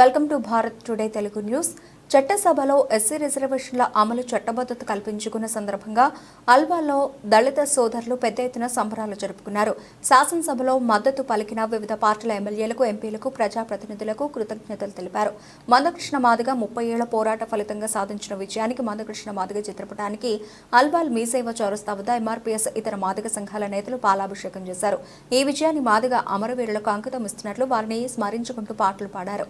Welcome to Bharat today Telugu news. చట్టసభలో SC రిజర్వేషన్ల అమలు చట్టబద్ధత కల్పించుకున్న సందర్భంగా అల్వాల్లో దళిత సోదరులు పెద్ద ఎత్తున సంబరాలు జరుపుకున్నారు. శాసనసభలో మద్దతు పలికిన వివిధ పార్టీల ఎమ్మెల్యేలకు, ఎంపీలకు, ప్రజాప్రతినిధులకు కృతజ్ఞతలు తెలిపారు. మందకృష్ణ మాదిగ 30 ఏళ్ల పోరాట ఫలితంగా సాధించిన విజయానికి మందకృష్ణ మాదిగ చిత్రపటానికి అల్వాల్ మీసేవ చౌరస్తా వద్ద ఎంఆర్పీఎస్ ఇతర మాదిగ సంఘాల నేతలు పాలాభిషేకం చేశారు. ఈ విజయాన్ని మాదిగ అమరవీరులకు అంకితం ఇస్తున్నట్లు వారిని స్మరించుకుంటూ పాటలు పాడారు.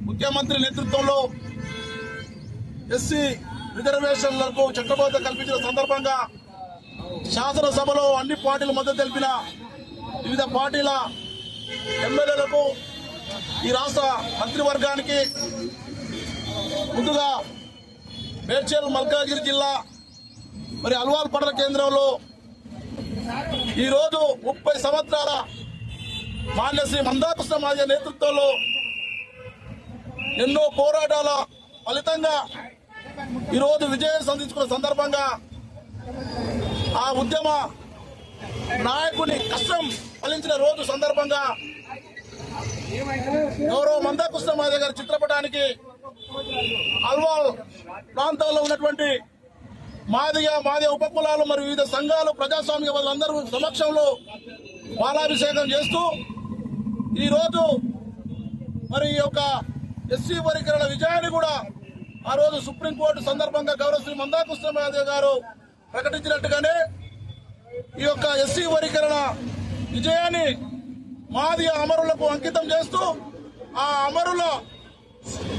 ముఖ్యమంత్రి నేతృత్వంలో ఎస్సీ రిజర్వేషన్లకు చట్టబద్ధత కల్పించిన సందర్భంగా శాసనసభలో అన్ని పార్టీల మద్దతు తెలిపిన వివిధ పార్టీల ఎమ్మెల్యేలకు, ఈ రాష్ట్ర మంత్రివర్గానికి, ముందుగా మేడ్చల్ మల్కాజ్గిరి జిల్లా మరి అల్వాల్ పట్టణ కేంద్రంలో ఈరోజు 30 సంవత్సరాల మాన్యశ్రీ మందాకృష్ణ మాదిగ నేతృత్వంలో ఎన్నో పోరాటాల ఫలితంగా ఈరోజు విజయం సాధించుకున్న సందర్భంగా ఆ ఉద్యమ నాయకుని కష్టం ఫలించిన రోజు సందర్భంగా గౌరవ మందాకృష్ణ మాదిగ గారి చిత్రపటానికి అల్వాల్ ప్రాంతాల్లో ఉన్నటువంటి మాదిగ ఉపకులాలు మరియు వివిధ సంఘాలు ప్రజాస్వామిక వాళ్ళందరూ సమక్షంలో పాలాభిషేకం చేస్తూ ఈరోజు మరి ఈ యొక్క ఎస్సీ వర్గీకరణ విజయాన్ని కూడా ఆ రోజు సుప్రీంకోర్టు సందర్భంగా గౌరవ శ్రీ మందాకృష్ణ మాదిగ గారు ప్రకటించినట్టుగానే ఈ యొక్క ఎస్సీ వర్గీకరణ విజయాన్ని మాదిగ అమరులకు అంకితం చేస్తూ ఆ అమరుల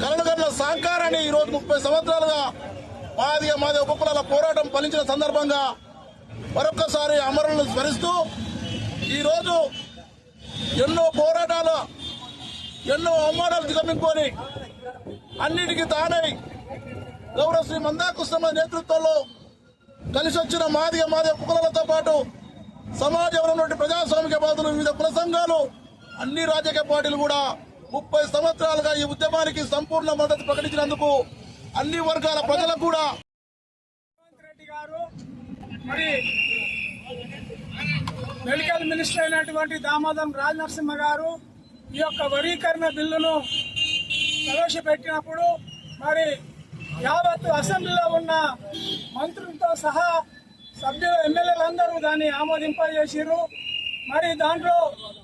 కలలుగన్న సహకారాన్ని ఈరోజు 30 సంవత్సరాలుగా మాదిగ ఉపకులాల పోరాటం ఫలించిన సందర్భంగా మరొక్కసారి అమరులను స్మరిస్తూ ఈరోజు ఎన్నో పోరాటాలు ఎన్నో అవమానాలు దిగమింగుకొని అన్నిటికీ తానై గౌరవ శ్రీ మందాకృష్ణ నేతృత్వంలో కలిసి వచ్చిన మాదిగ ఉపకులాలతో పాటు సమాజంలో ఉన్నటువంటి ప్రజాస్వామిక బాధలు వివిధ కుల సంఘాలు అన్ని రాజకీయ పార్టీలు కూడా 30 సంవత్సరాలుగా ఈ ఉద్యమానికి సంపూర్ణ మద్దతు ప్రకటించినందుకు అన్ని వర్గాల ప్రజలకు కూడా రెడ్డి గారు మరి మెడికల్ మినిస్టర్ అయినటువంటి దామోదరం రాజనరసింహ గారు ఈ యొక్క వర్గీకరణ బిల్లును ప్రవేశపెట్టినప్పుడు మరి యావత్ అసెంబ్లీలో ఉన్న మంత్రులతో సహా సభ్యులు ఎమ్మెల్యేలందరూ దాన్ని ఆమోదింపజేసారు. మరి దాంట్లో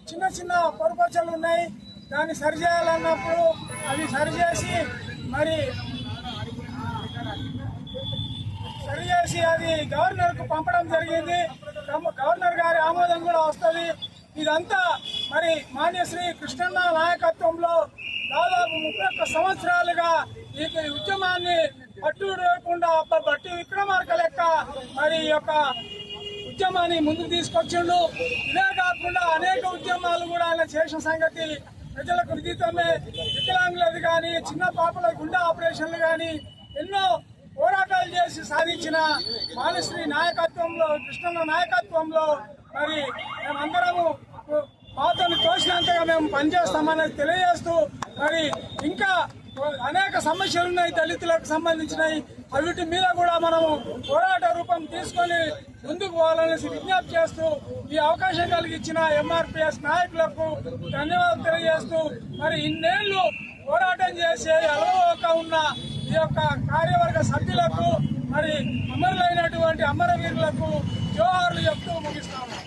చిన్న చిన్న పొరపచ్చలు ఉన్నాయి, దాన్ని సరిచేయాలన్నప్పుడు అవి సరిచేసి అది గవర్నర్కు పంపడం జరిగింది. గవర్నర్ గారి ఆమోదం కూడా వస్తుంది. ఇదంతా మరి మాన్యశ్రీ కృష్ణన్న నాయకత్వంలో దాదాపు 31 సంవత్సరాలుగా ఈ ఉద్యమాన్ని పట్టు లేకుండా బట్టి విక్రమార్క లెక్క మరి ఈ యొక్క ఉద్యమాన్ని ముందుకు తీసుకొచ్చిండు. ఇదే కాకుండా అనేక ఉద్యమాలు కూడా ఆయన చేసిన సంగతి ప్రజలకు విదితమే. వికలాంగులది కానీ, చిన్న పాపల గుండె ఆపరేషన్లు కానీ ఎన్నో పోరాటాలు చేసి సాధించిన మాన్యశ్రీ నాయకత్వంలో, కృష్ణన్న నాయకత్వంలో మరి మేమందరము మాతను తోచినంతగా మేము పనిచేస్తామని తెలియజేస్తూ మరి ఇంకా అనేక సమస్యలు ఉన్నాయి దళితులకు సంబంధించినవి. అవిటి మీద కూడా మనము పోరాట రూపం తీసుకొని ముందుకు పోవాలనేసి విజ్ఞప్తి చేస్తూ ఈ అవకాశం కలిగించిన ఎంఆర్పిఎస్ నాయకులకు ధన్యవాదాలు తెలియజేస్తూ మరి ఇన్నేళ్లు పోరాటం చేసే అలవక ఉన్న ఈ యొక్క కార్యవర్గ సభ్యులకు మరి అమరులైనటువంటి అమరవీరులకు జోహార్లు చెప్తూ ముగిస్తాము.